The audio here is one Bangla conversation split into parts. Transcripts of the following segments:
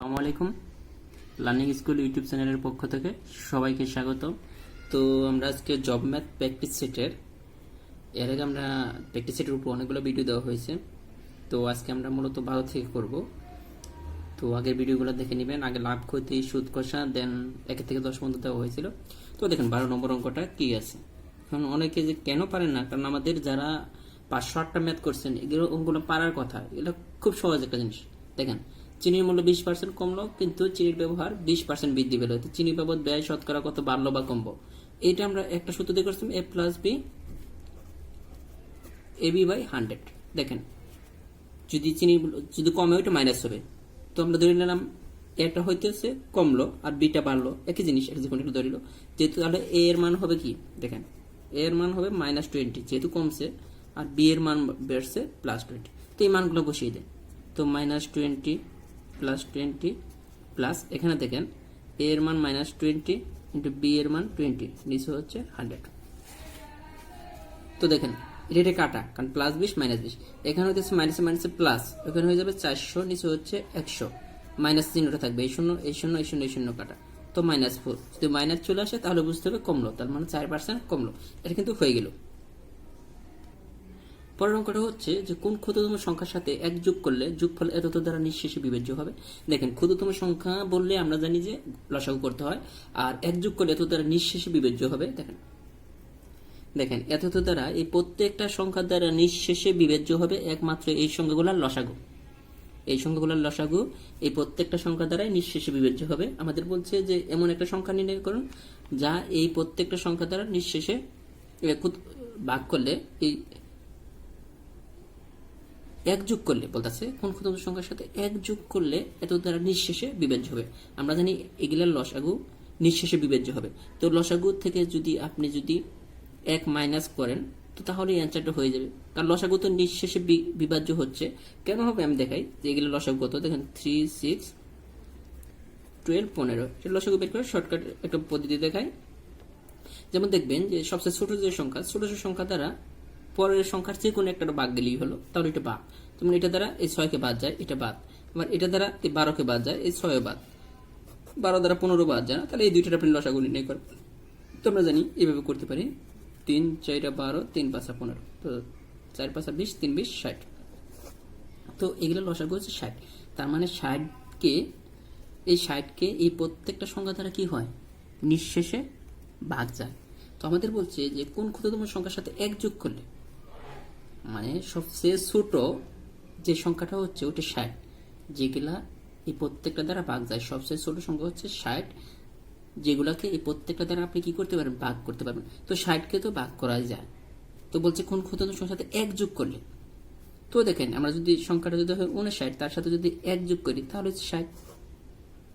আসসালামু আলাইকুম। লার্নিং স্কুল ইউটিউব চ্যানেলের পক্ষ থেকে সবাইকে স্বাগত। তো আমরা আজকে জব ম্যাথ প্র্যাকটিস সেটের এর আগে আমরা প্র্যাকটিস সেটের উপর অনেকগুলো ভিডিও দেওয়া হয়েছে। তো আজকে আমরা মূলত 12 থেকে করব। তো আগের ভিডিওগুলো দেখে নেবেন। আগে লাভ ক্ষতি সুদ কষা দেন 1 থেকে 10 পর্যন্ত দেওয়া হয়েছিল। তো দেখেন 12 নম্বর অঙ্কটা কি আছে। এখন অনেকে যে কেন পারেন না, কারণ আমাদের যারা 508টা ম্যাথ করছেন এগুলো অঙ্কগুলো পারার কথা। এটা খুব সহজ একটা জিনিস। দেখেন চিনির মূল্য 20% কমলো, কিন্তু চিনির ব্যবহার 20% বৃদ্ধি পেল। চিনি বাবদ ব্যয় শতকরা কত বাড়লো বা কমবো, এইটা আমরা একটা সূত্র দিয়ে করছিলাম a plus B ab by 100। দেখেন যদি চিনি যদি কমে ওইটা মাইনাস হবে, তো আমরা ধরে নিলাম এটা হইতেছে কমলো আর বিটা বাড়লো, একই জিনিস এটা যখন একটু ধরিল। যেহেতু তাহলে a এর মান হবে কি, দেখেন a এর মান হবে -20, যেহেতু কমছে, আর b এর মান বেড়ছে +20। তো এই মানগুলো বসিয়ে দেয়। তো -20 +20 প্লাস এখানে দেখেন a এর মান -20 ইন্টু b এর মান 20, নিচে হচ্ছে 100। তো দেখেন এটা কাটা, কারণ +20 -20, এখানে হচ্ছে মাইনাসে মাইনাসে প্লাস, ওখানে হয়ে যাবে 400, নিচে হচ্ছে 100, মাইনাস চিহ্নটা থাকবে, এই শূন্য এই শূন্য এই শূন্য এই শূন্য কাটা, তো -4। যদি মাইনাস চলে আসে তাহলে বুঝতে হবে কমলো, তার মানে 4% কমলো। এটা কিন্তু হয়ে গেল। পরের অঙ্কটা হচ্ছে যে কোন ক্ষুদ্রতম সংখ্যার সাথে 1 যোগ করলে যোগফল এতত দ্বারা নিঃশেষে বিভাজ্য হবে। দেখেন ক্ষুদ্রতম সংখ্যা বললে আমরা জানি যে লসাগু করতে হয়, আর 1 যোগ করলে এত দ্বারা নিঃশেষে বিভাজ্য হবে। দেখেন এতত দ্বারা এই প্রত্যেকটা সংখ্যার দ্বারা নিঃশেষে বিভাজ্য হবে একমাত্র এই সংখ্যাগুলোর লসাগু। এই সংখ্যাগুলোর লসাগু এই প্রত্যেকটা সংখ্যা দ্বারাই নিঃশেষে বিভাজ্য হবে। আমাদের বলছে যে এমন একটা সংখ্যা নির্ণয় করুন যা এই প্রত্যেকটা সংখ্যা দ্বারা নিঃশেষে ভাগ করলে এই 1 যোগ করলে বলতেছে কোন ক্ষুদ্রতম সংখ্যার সাথে 1 যোগ করলে এত দ্বারা নিঃশেষে বিভাজ্য হবে। আমরা জানি এগুলার লসাগু নিঃশেষে বিভাজ্য হবে। তো লসাগু থেকে যদি আপনি 1 মাইনাস করেন, তো তাহলে এই অ্যান্সারটা হয়ে যাবে, কারণ লসাগু তো নিঃশেষে বিভাজ্য হচ্ছে। কেন হবে আমি দেখাই যে এগুলো লসাগু কত। দেখেন 3, 6, 12, 15, এটা লসাগু বের করে শর্টকাট একটা পদ্ধতি দেখাই। যেমন দেখবেন যে সবচেয়ে ছোট যে সংখ্যা, ছোট সংখ্যা দ্বারা পরের সংখ্যার যে কোনো একটা বাদ গেলেই হলো, তাহলে এটা বাদ। যেমন এটা দ্বারা এই 6কে বাদ যায়, এটা বাদ। আবার এটা দ্বারা এই 12কে বাদ যায়, এই 6 বাদ। 12 দ্বারা 15 বাদ যায় না, তাহলে এই দুইটার আপনি লসাগু নির্ণয় করেন। তো আমরা জানি এইভাবে করতে পারি। 3, 4, 12, 3, 5, 15, তো 4, 5, 20, 3, 20, 60। তো এগুলো লসাগু হচ্ছে 60। তার মানে 60কে এই প্রত্যেকটা সংখ্যা দ্বারা কি হয়, নিঃশেষে ভাগ যায়। তো আমাদের বলছে যে কোন ক্ষুদ্রতম সংখ্যার সাথে 1 যোগ করলে, মানে সবচেয়ে ছোট যে সংখ্যাটা হচ্ছে ওটা 60, যেগুলা এই প্রত্যেকটা দ্বারা ভাগ যায়। সবচেয়ে ছোট সংখ্যা হচ্ছে 60, যেগুলাকে এই প্রত্যেকটা দ্বারা আপনি কি করতে পারবেন, ভাগ করতে পারবেন। তো 60কে তো ভাগ করা যায়। তো বলছে কোন ক্ষুদ্রতম সংখ্যার সাথে 1 যোগ করলে। তো দেখেন আমরা যদি সংখ্যাটা যদি হয় 59, তার সাথে যদি 1 যোগ করি তাহলে হচ্ছে 60।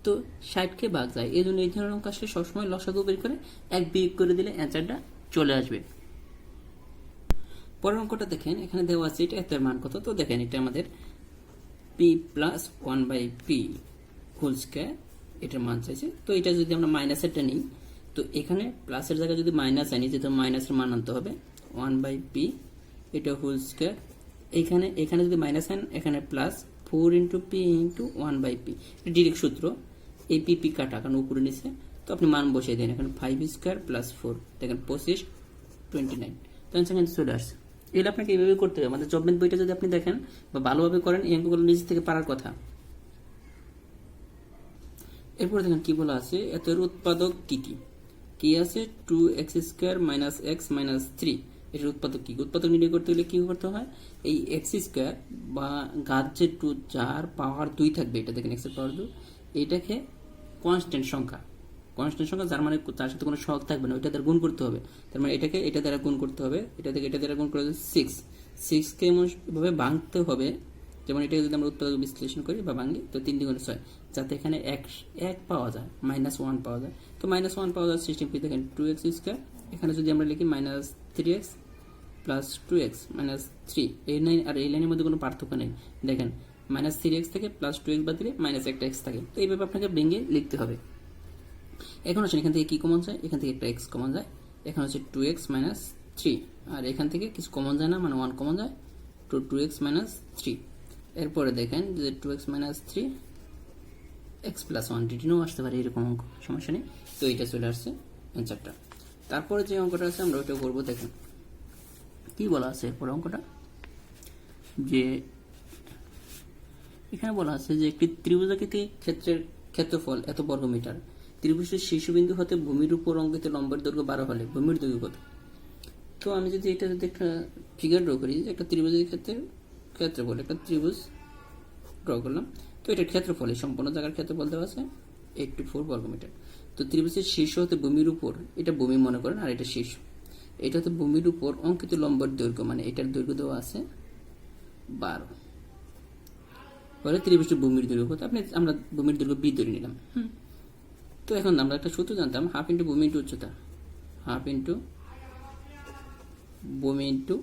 তো 60কে ভাগ যায়, এই জন্য এই ধরনের অঙ্ক আসলে সবসময় লসাগু বের করে 1 বিয়োগ করে দিলে অ্যান্সারটা চলে আসবে। পরের অঙ্কটা দেখেন, এখানে দেওয়া আছে এটা এত এর মান কত। তো দেখেন এটা আমাদের p plus 1/p whole square, এটার মান চাইছে। তো এটা যদি আমরা মাইনাসেরটা নিই, তো এখানে প্লাসের জায়গায় যদি মাইনাস আনি, যেহেতু মাইনাসের মান আনতে হবে 1/p, এটা হোল স্কয়ার। এখানে যদি মাইনাস আন, এখানে প্লাস 4 × p × 1/p, এটা ডিরেক্ট সূত্র। এই p কাটা, কারণ উপরে নিচে। তো আপনি মান বসিয়ে দেন, এখানে 5 স্কয়ার প্লাস 4, দেখেন 25, 29। তো অ্যান্সার কিন্তু চলে আসছে। এগুলো আপনাকে এইভাবে করতে হবে। আমাদের জব ম্যাথ বইটা যদি আপনি দেখেন বা ভালোভাবে করেন, এই অঙ্কগুলো নিজে থেকে পারার কথা। এরপরে দেখেন কি বলা আছে, এত এর উৎপাদক কি আছে, 2x² - x - 3। এটার উৎপাদক কি, উৎপাদক নির্ণয় করতে হলে কি করতে হয়, এই x² বা ঘাত যে 2 যার পাওয়ার 2 থাকবে, এটা দেখেন x এর পাওয়ার 2, এইটাকে কনস্ট্যান্ট সংখ্যা যার মানে তার সাথে কোনো সহগ থাকবে না, ওইটা দ্বারা গুণ করতে হবে। তার মানে এটাকে এটা দ্বারা গুণ করতে হবে, এটা থেকে এটা দ্বারা গুণ করে 6কে এমনভাবে ভাঙতে হবে, যেমন এটাকে যদি আমরা উৎপাদক বিশ্লেষণ করি বা ভাঙি, তো 3 × 6, যাতে এখানে 1 পাওয়া যায়, -1 পাওয়া যায়। তো -1 পাওয়া যায় সিস্টেম কি, দেখেন 2x², এখানে যদি আমরা লিখি -3x + 2x - 3, এই লাইন আর এই লাইনের মধ্যে কোনো পার্থক্য নেই। দেখেন -3x থেকে +2x বাদ দিলে -1x থাকে। তো এইভাবে আপনাকে ভেঙে লিখতে হবে। এখন আসেন এখান থেকে কি কমন যায়, এখান থেকে একটা x কমন যায়, এখানে হচ্ছে 2x - 3, আর এখান থেকে কিছু কমন যায় না, মানে 1 কমন যায়, তো 2x - 3। এরপরে দেখেন যে 2x - 3 এক্স প্লাস 1 রিটেনও আসতে পারে, এরকম অঙ্ক, সমস্যা নেই। তো এটা চলে আসছে অ্যান্সারটা। তারপরে যে অঙ্কটা আছে আমরা ওইটা করবো। দেখেন কি বলা আছে এরপরে অঙ্কটা, যে এখানে বলা আছে যে একটি ত্রিভুজাকৃতি ক্ষেত্রের ক্ষেত্রফল এত বর্গমিটার, ত্রিভুজের শীর্ষবিন্দু হতে ভূমির উপর অঙ্কিত লম্বের দৈর্ঘ্য 12 হলে ভূমির দৈর্ঘ্য কত? তো আমি যদি এটা যদি একটা ফিগার ড্র করি, যে একটা ত্রিভুজের ক্ষেত্রফল, একটা ত্রিভুজ ড্র করলাম, তো এটার ক্ষেত্রফল, এই সম্পূর্ণ জায়গার ক্ষেত্রফল দেওয়া আছে 84 বর্গমিটার। তো ত্রিভুজের শীর্ষ হতে ভূমির উপর, এটা ভূমি মনে করেন আর এটা শীর্ষ, এটা হতে ভূমির উপর অঙ্কিত লম্বের দৈর্ঘ্য, মানে এটার দৈর্ঘ্য দেওয়া আছে 12, পরে ত্রিভুজের ভূমির দৈর্ঘ্য কত, আমরা ভূমির দৈর্ঘ্য বি ধরে নিলাম। তো এখন আমরা একটা সূত্র জানতাম, হাফ ইন্টু ভূমি ইন্টু উচ্চতা, হাফ ইন্টু ভূমি ইন্টু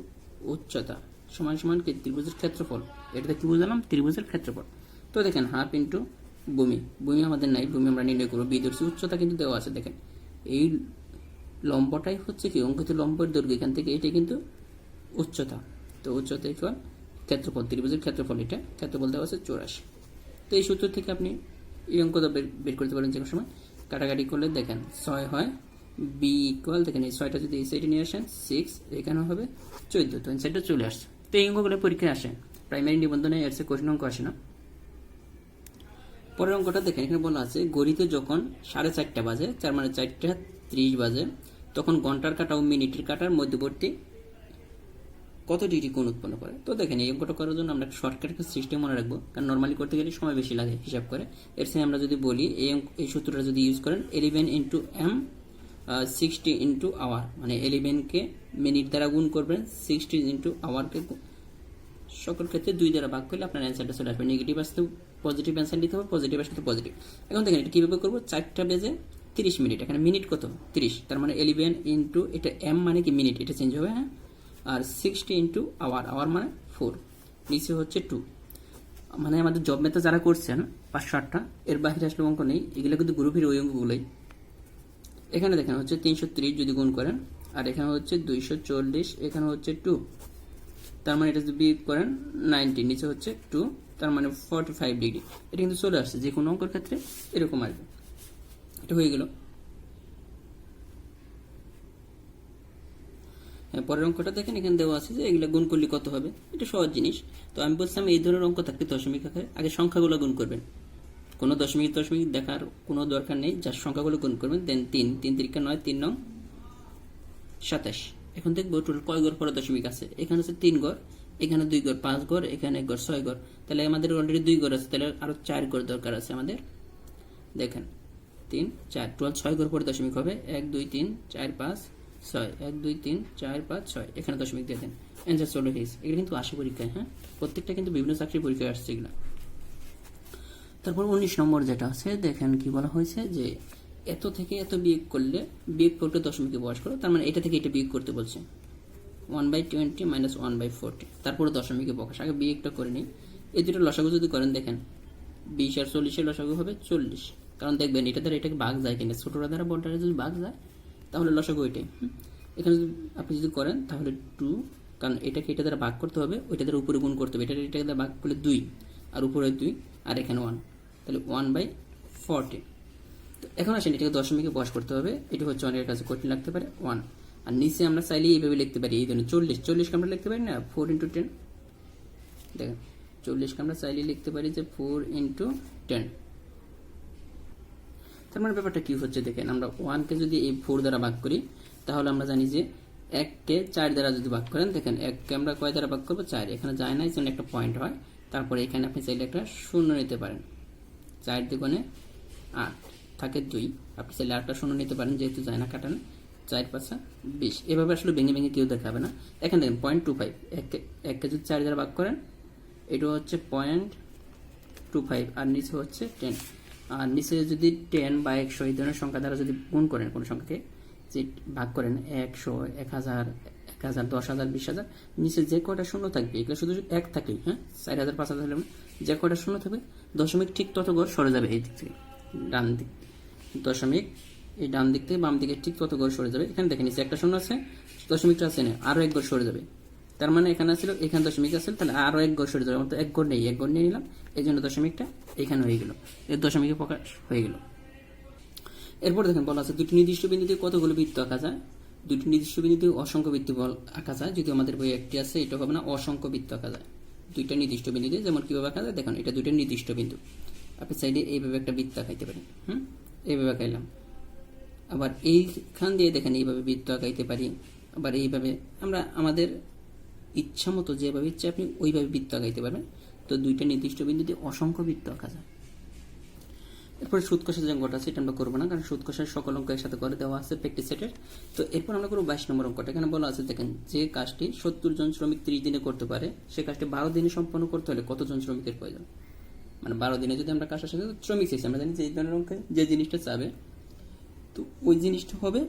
উচ্চতা সমান সমান কি ত্রিভুজের ক্ষেত্রফল। এটাতে কি বুঝলাম? ত্রিভুজের ক্ষেত্রফল। তো দেখেন হাফ ইন্টু ভূমি, ভূমি আমাদের নাই, ভূমি আমরা নির্ণয় করবো, বি ধরছি, উচ্চতা কিন্তু দেওয়া আছে। দেখেন এই লম্বটাই হচ্ছে কি অঙ্কিত লম্বের দৈর্ঘ্য, এখান থেকে এটাই কিন্তু উচ্চতা। তো উচ্চতা ইকুয়াল ক্ষেত্রফল, ত্রিভুজের ক্ষেত্রফল, এটা ক্ষেত্রফল দেওয়া আছে 84। তো এই সূত্র থেকে আপনি এই অঙ্কটা বের করতে পারেন যে কোনো সময়। কাটাকাটি করলে দেখেন 6 হয়, বি ইকুয়াল, দেখেন এই 6টা যদি এই সাইডে নিয়ে আসেন 6, এখানে হবে 14, তো সাইডটা চলে আসছে। তো এই অঙ্কগুলো পরীক্ষায় আসে, প্রাইমারি নিবন্ধনে এর চেয়ে কঠিন অঙ্ক আসে না। পরের অঙ্কটা দেখেন, এখানে বলা আছে ঘড়িতে যখন 4:30 বাজে, তার মানে 4:30 বাজে, তখন ঘন্টার কাঁটা ও মিনিটের কাঁটার মধ্যবর্তী কত ডিগ্রি কোণ উৎপন্ন করে। তো দেখেন এই অঙ্কটা করার জন্য আমরা শর্টকাট সিস্টেম মনে রাখবো, কারণ নর্মালি করতে গেলে সময় বেশি লাগে হিসাব করে। এর সাথে আমরা যদি বলি এই সূত্রটা যদি ইউজ করেন, 11 ইন্টু এম 60 ইন্টু আওয়ার, মানে 11কে মিনিট দ্বারা গুণ করবেন, 60 ইন্টু আওয়ারকে সকল ক্ষেত্রে 2 দ্বারা ভাগ করলে আপনার অ্যান্সারটা চলে আসবে। নেগেটিভ আসতে পজিটিভ অ্যান্সার দিতে হবে, পজিটিভ আসতে পজিটিভ। এখন দেখেন এটা কীভাবে করবো, 4টা বেজে 30 মিনিট, এখানে মিনিট কত 30, তার মানে 11 ইন্টু এটা এম মানে কি মিনিট, এটা চেঞ্জ হবে, হ্যাঁ, আর 60 ইন্টু আওয়ার, আওয়ার মানে 4, নিচে হচ্ছে 2। মানে আমাদের জব মেথড যারা করছেন 508টা, এর বাইরে আসলে অঙ্ক নেই, এগুলো কিন্তু গ্রুপের ওই অঙ্কগুলোই। এখানে দেখেন হচ্ছে 330 যদি গুণ করেন, আর এখানে হচ্ছে 240, এখানে হচ্ছে 2, তার মানে এটা যদি বিয়োগ করেন 90, নিচে হচ্ছে 2, তার মানে 45 ডিগ্রি। এটা কিন্তু চলে আসছে, যে কোনো অঙ্কের ক্ষেত্রে এরকম আসবে। এটা হয়ে গেল। পরের অঙ্কটা দেখেন, এখানে দেওয়া আছে যে এগুলো গুণ করলে কত হবে, এটা সহজ জিনিস। তো আমি বলছিলাম এই ধরনের অঙ্ক থাকতে দশমিক আকারে আগে সংখ্যাগুলো গুণ করবেন, কোনো দশমিক দেখার কোনো দরকার নেই, যার সংখ্যাগুলো গুণ করবেন। দেন 3 3 9, 3 9 27। এখন দেখবো টোটাল কয় ঘর পরে দশমিক আছে। এখানে হচ্ছে 3 ঘর, এখানে 2 ঘর, 5 ঘর, এখানে 1 ঘর, 6 ঘর। তাহলে আমাদের অলরেডি 2 ঘর আছে, তাহলে আরো 4 ঘর দরকার আছে আমাদের। দেখেন 3 4, টোটাল 6 ঘর পরে দশমিক হবে, 1 2 3 4 5 6, 1 2 3 4 5 6, এখানে দশমিক দিয়ে দেন, অ্যান্সার চলে গেছে। এগুলো কিন্তু আসে পরীক্ষায়, হ্যাঁ, প্রত্যেকটা কিন্তু বিভিন্ন চাকরির পরীক্ষায় আসছে এগুলো। তারপর 19 নম্বর যেটা আছে, দেখেন কি বলা হয়েছে, যে এত থেকে এত বিয়োগ করলে বিয়োগ করতে দশমিকে বয়স করো, তার মানে এটা থেকে এটা বিয়োগ করতে বলছে, 1/20 মাইনাস 1/40, তারপরে দশমিকে প্রকাশ। আগে বিয়োগটা করে নিই। এই দুটো লসাগু যদি করেন, দেখেন 20 আর 40 এর লসাগু হবে 40, কারণ দেখবেন এটা দ্বারা এটাকে ভাগ যায় কিনা, ছোটটা দ্বারা বড়টা যদি ভাগ যায় তাহলে লসাগু এটাই। এখানে যদি আপনি যদি করেন তাহলে 2, কারণ এটাকে এটা দ্বারা ভাগ করতে হবে, ওইটা দ্বারা উপরে গুণ করতে হবে, এটাকে দ্বারা ভাগ করলে 2, আর উপরে 2, আর এখানে 1, তাহলে 1/40। তো এখন আসেন এটাকে দশমিকে বয়স করতে হবে, এটা হচ্ছে অনেকের কাছে কঠিন লাগতে পারে 1। আর নিচে আমরা চাইলে এইভাবে লিখতে পারি, এই ধরনের 40 কে আমরা লিখতে পারি না 4 × 10। দেখেন 40 কে আমরা চাইলে লিখতে পারি যে 4 × 10। তার মানে ব্যাপারটা কি হচ্ছে, দেখেন আমরা 1 কে যদি এই 4 দ্বারা ভাগ করি, তাহলে আমরা জানি যে 1 কে 4 দ্বারা যদি ভাগ করেন, দেখেন 1 কে আমরা কয় দ্বারা ভাগ করবো 4, এখানে যায় না, এই জন্য একটা পয়েন্ট হয়। তারপরে এখানে আপনি চাইলে একটা শূন্য নিতে পারেন, 4 দুগুণে 8 থাকে 2, আপনি চাইলে 8টা শূন্য নিতে পারেন, যেহেতু যায় না কাটানো, 4 5 20। এভাবে আসলে ভেঙে ভেঙে কেউ দেখাবে না। এখানে দেখেন 0.25, 1 কে যদি 4 দ্বারা ভাগ করেন, এটা হচ্ছে 0.25, আর নিচে হচ্ছে 10, আর নিচে যদি 10 বা 100 এই ধরনের সংখ্যা দ্বারা যদি গুণ করেন, কোনো সংখ্যাকে যে ভাগ করেন 100 1000 1000 10000 20000, নিচে যে কয়টা শূন্য থাকবে এগুলো শুধু 1 থাকলেই, হ্যাঁ, 4000 5000 হলে যে কয়টা শূন্য থাকবে দশমিক ঠিক তত ঘর সরে যাবে এই দিক থেকে ডান দিক, দশমিক এই ডান দিক থেকে বাম দিকে ঠিক তত ঘর সরে যাবে। এখানে দেখেন নিচে একটা শূন্য আছে, দশমিকটা আছে না, আরো 1 ঘর সরে যাবে, তার মানে এখানে ছিল, এখানে দশমিক আছে, তাহলে আরো এক ঘর সরে যাবে, তো এক ঘর নেই, এক ঘর নিয়ে নিলাম, এই জন্য দশমিকটা এখানে হয়ে গেল, এর দশমিকে প্রকাশ হয়ে গেল। এরপর দেখেন বলা আছে দুটি নির্দিষ্ট বিন্দুতে কতগুলো বৃত্ত আঁকা যায়। দুটি নির্দিষ্ট বিন্দুতে অসংখ্য বৃত্ত আঁকা যায়, যদি আমাদের বই একটি আছে, এটা হবে না, অসংখ্য বৃত্ত আঁকা যায় দুইটা নির্দিষ্ট বিন্দুতে। যেমন কিভাবে আঁকা যায় দেখুন, এটা দুইটা নির্দিষ্ট বিন্দু, আপনি সাইডে এইভাবে একটা বৃত্ত আঁকাইতে পারেন, এইভাবে আঁকাইলাম। আবার এইখান দিয়ে দেখেন এইভাবে বৃত্ত আঁকাইতে পারি, আবার এইভাবে আমরা আমাদের ইচ্ছা মতো যেভাবে ইচ্ছা আপনি ওইভাবে বৃত্ত আঁকাইতে পারবেন। তো দুইটা নির্দিষ্ট বিন্দুতে অসংখ্য বৃত্ত আঁকা যায়। এরপরে সুদ কষার যে অঙ্কটা আছে এটা আমরা করবো না, কারণ সুদ কষার সকল অঙ্ক একসাথে করে দেওয়া আছে প্র্যাকটিস সেটের। তো এরপর আমরা করবো 22 নম্বর অঙ্কটা। এখানে বলা আছে দেখেন, যে কাজটি 70 জন শ্রমিক 30 দিনে করতে পারে, সে কাজটি 12 দিনে সম্পন্ন করতে হলে কতজন শ্রমিকের প্রয়োজন। মানে 12 দিনে যদি আমরা কাজটা সাথে শ্রমিক চাইছি, আমরা জানি যে এই ধরনের অঙ্কে যে জিনিসটা চাবে, তো ওই জিনিসটা হবে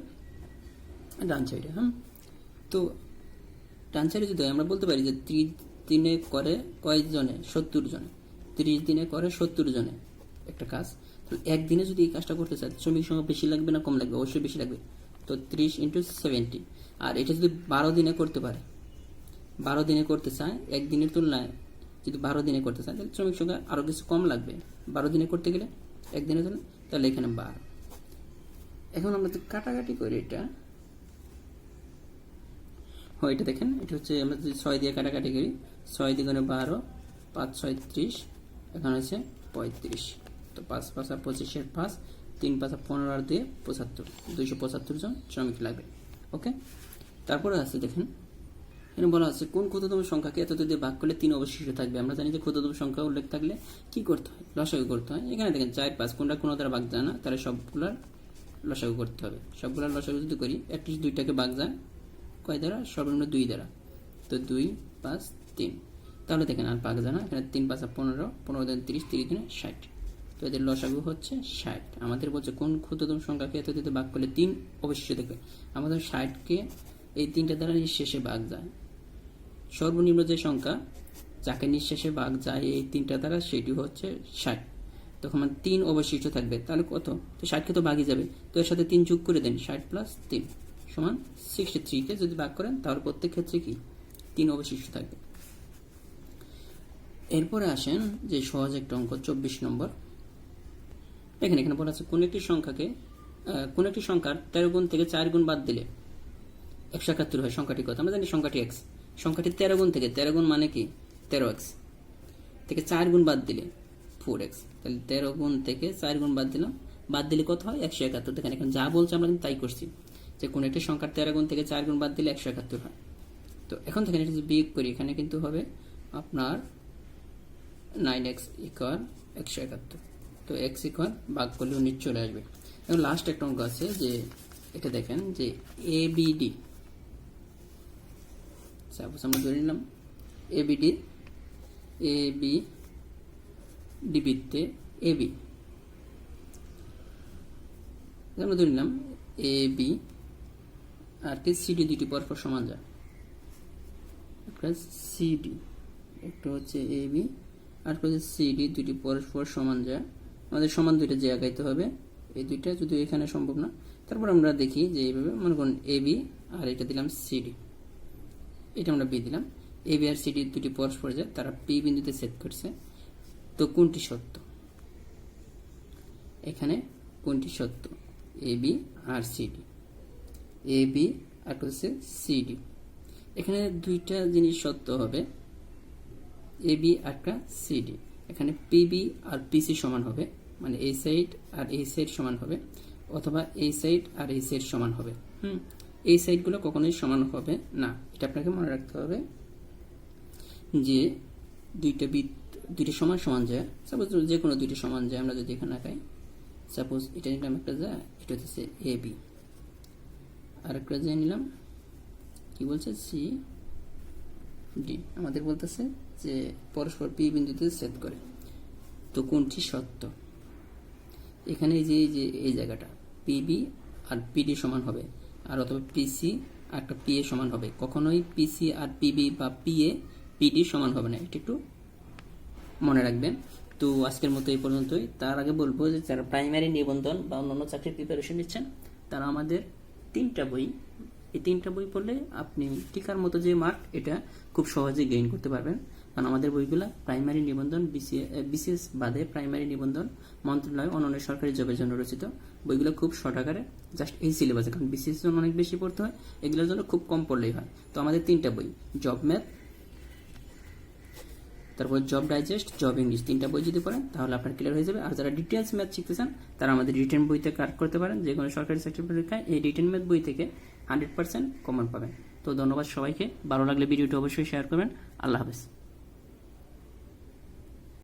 ডান সাইডে। তো ডান সাইডে যদি আমরা বলতে পারি যে 30 দিনে করে কয়জনে, 70 জনে, 30 দিনে করে 70 জনে একটা কাজ, তো একদিনে যদি এই কাজটা করতে চায় শ্রমিক সংখ্যা বেশি লাগবে না কম লাগবে, অবশ্যই বেশি লাগবে। তো 30 × 70, আর এটা যদি 12 দিনে করতে পারে, 12 দিনে করতে চায়, একদিনের তুলনায় যদি 12 দিনে করতে চায় তাহলে শ্রমিক সংখ্যা আরো কিছু কম লাগবে 12 দিনে করতে গেলে, একদিনের তুলনায়, তাহলে এখানে 12। এখন আমরা তো কাটাকাটি করি, এটা হয়, এটা দেখেন, এটা হচ্ছে আমরা যদি 6 দিয়ে কাটাকাটি করি, 6 দ্বিগুণে 12, 5 × 6 = 30, এখানে হচ্ছে 35। তো 5 × 5 = 25, 5, 3 × 5 = 15, আর 2 = 75, 275 জন শ্রমিক লাগবে। ওকে, তারপরে আছে দেখেন, এখানে বলা আছে কোন ক্ষুদ্রতম সংখ্যাকে এত দিয়ে ভাগ করলে 3 অবশিষ্ট থাকবে। আমরা জানি যে ক্ষুদ্রতম সংখ্যা উল্লেখ থাকলে কি করতে হয়, লসাগু করতে হয়। এখানে দেখেন 4, 5 কোনটা কোনো দ্বারা ভাগ যায় না, তাহলে সবগুলার লসাগু করতে হবে। সবগুলার লসাগু যদি করি, অ্যাটলিস্ট দুইটাকে ভাগ যায় কয় দ্বারা, সর্বনিম্ন 2 দ্বারা। তো 2, 5, 3, তাহলে দেখেন আর ভাগ যায় না, এখানে 3 × 5 = 15, 15 × 30, 30 × 60, তো এদের লসাগু হচ্ছে 60। আমাদের বলছে কোন ক্ষুদ্রতম সংখ্যাকে এত দিতে ভাগ করলে 3 অবশিষ্ট থাকবে। আমাদের 60কে এই 3টা দ্বারা নিঃশেষে ভাগ যায়, সর্বনিম্ন যে সংখ্যা যাকে নিঃশেষে ভাগ যায় এই 3টা দ্বারা, সেটি হচ্ছে 60। তখন 3 অবশিষ্ট থাকবে, তাহলে কত, তো 60কে তো ভাগই যাবে, তো এর সাথে 3 যোগ করে দেন, 60 + 3 = 63কে যদি ভাগ করেন তাহলে প্রত্যেক ক্ষেত্রে কি 3 অবশিষ্ট থাকবে। এরপরে আসেন যে সহজ একটা অঙ্ক 24 নম্বর। এখানে বলা আছে কোন একটি সংখ্যার 13 গুণ থেকে 4 গুণ বাদ দিলে 171 হয়। সংখ্যাটি কত, আমরা জানি সংখ্যাটি x, সংখ্যাটি 13 গুণ থেকে, 13 গুণ মানে কি 13x, থেকে 4 গুণ বাদ দিলে 4x, তাহলে 13 গুণ থেকে 4 গুণ বাদ দিলাম, বাদ দিলে কত হয় 171। দেখেন এখন যা বলছে আমরা কিন্তু তাই করছি, যে কোন একটি সংখ্যার 13 গুণ থেকে 4 গুণ বাদ দিলে 171 হয়। তো এখন থেকে এটা যদি বিয়োগ করি, এখানে কিন্তু হবে আপনার 9x = 171। তো x = ভাগ করলে 19 চলে আসবে। এবং লাস্ট একটা অঙ্ক আছে, যে এটা দেখেন যে ABD, সাপোজ আমরা ধরে নিলাম ABD বৃত্তে AB, আমরা ধরে নিলাম AB আর কি CD দুটি পরস্পর সমান যায়, একটা CD, একটা হচ্ছে AB আর হচ্ছে CD, দুটি পরস্পর সমান যায়। আমাদের সমান দুইটা যে আগাইতে হবে, এই দুইটা যদি এখানে সম্ভব না, তারপর আমরা দেখি যে এইভাবে মনে করুন AB আর এটা দিলাম CD, এটা আমরা B দিলাম, AB আর CD দুটি পরস্পর যায়, তারা P বিন্দুতে ছেদ করছে। তো কোনটি সত্য, এখানে কোনটি সত্য, AB আর CD, AB আর হচ্ছে CD, এখানে দুইটা জিনিস সত্য হবে, AB আর CD, এখানে PB আর PC সমান হবে, মানে এই সাইড আর এই সাইড সমান হবে, অথবা এই সাইড আর এই সাইড সমান হবে। এই সাইডগুলো কখনোই সমান হবে না, এটা আপনাকে মনে রাখতে হবে, যে দুইটা সমান যায়। সাপোজ যে কোনো দুইটা সমান যায়, আমরা যদি এখানে আঁকাই, সাপোজ এটা নিলাম একটা যায়, এটা হচ্ছে AB, আর একটা যায় নিলাম কি বলছে CD, আমাদের বলতেছে যে পরস্পর P বিন্দুতে ছেদ করে। তো কোনটি সত্য, এখানে যে এই জায়গাটা PB আর PD সমান হবে, আর অথবা PC আর একটা PA সমান হবে, কখনোই PC আর PB বা PA PD সমান হবে না, এটা একটু মনে রাখবেন। তো আজকের মতো এই পর্যন্তই। তার আগে বলবো যে যারা প্রাইমারি নিবন্ধন বা অন্যান্য চাকরির প্রিপারেশন নিচ্ছেন, তারা আমাদের 3টা বই এই 3টা বই পড়লে আপনি টিকার মতো যে মার্ক এটা খুব সহজে গেইন করতে পারবেন। কারণ আমাদের বইগুলা প্রাইমারি নিবন্ধন বিসিএস বাদে প্রাইমারি নিবন্ধন মন্ত্রণালয় অন্যান্য সরকারি জবের জন্য রচিত। বইগুলো খুব শর্ট আকারে, জাস্ট এই সিলেবাসে, কারণ বিসিএস জন্য অনেক বেশি পড়তে হয়, এগুলোর জন্য খুব কম পড়লেই হয়। তো আমাদের 3টা বই, জব ম্যাথ, তারপর জব ডাইজেস্ট, জব ইংলিশ, 3টা বই যদি পড়েন তাহলে আপনার ক্লিয়ার হয়ে যাবে। আর যারা ডিটেলস ম্যাথ শিখতে চান তারা আমাদের রিটেন বইতে কাট করতে পারেন। যে কোনো সরকারি সেক্টর পরীক্ষায় এই রিটেন ম্যাথ বই থেকে 100% কমন পাবেন। তো ধন্যবাদ সবাইকে। ভালো লাগলে ভিডিওটি অবশ্যই শেয়ার করবেন। আল্লাহ হাফেজ।